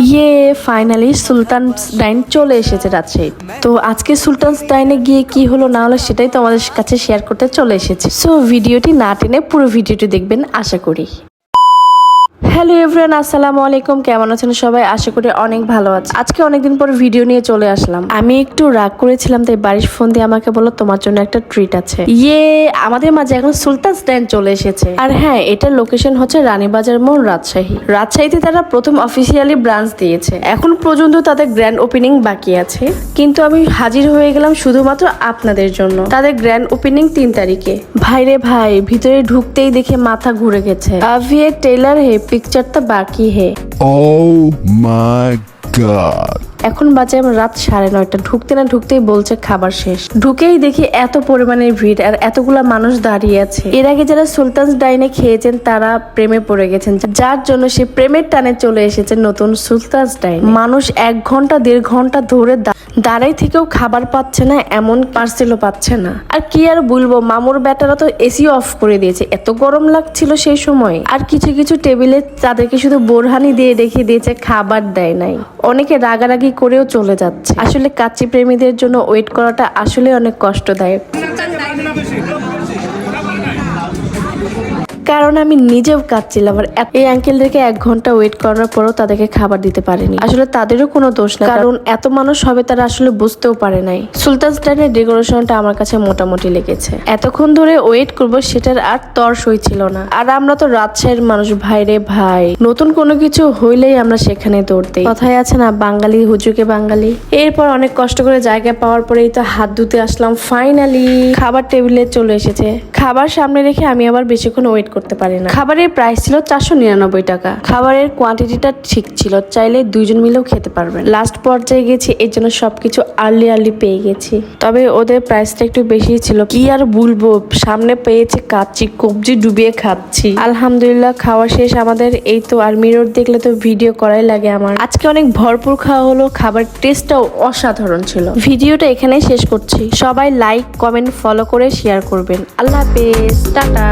ইয়ে finally sultans ডাইন চলে এসেছে রাজশাহী। তো আজকে সুলতানস ডাইনে গিয়ে কি হলো না হলো সেটাই তোমাদের কাছে শেয়ার করতে চলে এসেছি। সো ভিডিওটি না টেনে পুরো ভিডিওটি দেখবেন আশা করি। হ্যালো এভরিওয়ান, আসসালামু আলাইকুম। কেমন আছেন সবাই? আশা করি অনেক ভালো আছে। আজকে অনেকদিন পর ভিডিও নিয়ে চলে আসলাম। আমি একটু রাগ করেছিলাম, তাই বাড়ির ফোন দিয়ে আমাকে বললো তোমার জন্য একটা ট্রিট আছে। ইয়ে আমাদের মাঝে এখন সুলতানস ডাইন চলে এসেছে। আর হ্যাঁ, এটার লোকেশন হচ্ছে রানীবাজার মোড়, রাজশাহীতে তারা প্রথম অফিসিয়ালি ব্রাঞ্চ দিয়েছে। এখন পর্যন্ত তাদের গ্র্যান্ড ওপেনিং বাকি আছে, কিন্তু আমি হাজির হয়ে গেলাম শুধুমাত্র আপনাদের জন্য। তাদের গ্র্যান্ড ওপেনিং 3 তারিখে। ভাইরে ভাই, ভিতরে ঢুকতেই দেখে মাথা ঘুরে গেছে। আভি এ টেইলার হে, পিকচার তো বাকি হে। Oh my god. এখন বাজে রাত 9:30। ঢুকতে না ঢুকতেই বলছে খাবার শেষ। ঢুকেই দেখি এত পরিমাণের ভিড় আর এতগুলা মানুষ দাঁড়িয়ে আছে। এর আগে যারা সুলতানস ডাইনে খেয়েছেন তারা প্রেমে পড়ে গেছেন, যার জন্য সে প্রেমের টানে চলে এসেছে নতুন সুলতানস ডাইন। মানুষ 1 ঘন্টা 1.5 ঘন্টা ধরে দাঁড়াই থেকেও খাবার পাচ্ছে না, এমন পার্সেলও পাচ্ছে না। আর কি আর বলবো, মামুর বেটারা তো এসি অফ করে দিয়েছে, এত গরম লাগছিল সেই সময়। আর কিছু কিছু টেবিলে তাদেরকে শুধু বোরহানি দিয়ে রেখে দিয়েছে, খাবার দেয় নাই। অনেকে রাগারাগি করেও চলে যাচ্ছে। আসলে কাচ্চি প্রেমীদের জন্য ওয়েট করাটা আসলে অনেক কষ্টদায়ক, কারণ আমি নিজেও কাচ্ছিলাম। আর এই আঙ্কেলদেরকে 1 ঘন্টা ওয়েট করার পরও তাদেরকে খাবার দিতে পারেনি। আসলে তাদেরও কোনো দোষ না, কারণ এত মানুষ হবে তারা আসলে বুঝতেও পারে নাই। সুলতানস ডাইনের ডেকোরেশনটা আমার কাছে মোটামুটি লেগেছে। এতক্ষণ ধরে ওয়েট করব সেটার আর তর সই ছিল না। আর আমরা তো রাজশাহীর মানুষ, ভাইরে ভাই, নতুন কোনো কিছু হইলেই আমরা সেখানে দৌড় দেই। কথায় আছে না, বাঙালি হুজুকে বাঙালি। এরপর অনেক কষ্ট করে জায়গা পাওয়ার পরেই তো হাত ধুতে আসলাম। ফাইনালি খাবার টেবিলে চলে এসেছে। খাবার সামনে রেখে আমি আবার বেশিক্ষণ ওয়েট করতে পারি না। খাবারের প্রাইস ছিল 499 টাকা। খাবারের কোয়ান্টিটিটা ঠিক ছিল, চাইলে 2 জন মিলেও খেতে পারবেন। লাস্ট পর্যায়ে গেছি, এর জন্য সবকিছু আর্লি পেয়ে গেছি। তবে ওদের প্রাইসটা একটু বেশি ছিল। কি আর বলবো, সামনে পেয়েছে কাচ্চি, কবজি ডুবিয়ে খাচ্ছি। আলহামদুলিল্লাহ খাওয়া শেষ আমাদের। এই তো, আর মিরর দেখলে তো ভিডিও করাই লাগে আমার। আজকে অনেক ভরপুর খাওয়া হলো, খাবার টেস্টটাও অসাধারণ ছিল। ভিডিওটা এখানেই শেষ করছি। সবাই লাইক, কমেন্ট, ফলো করে শেয়ার করবেন। আল্লাহ হাফেজ, টাটা।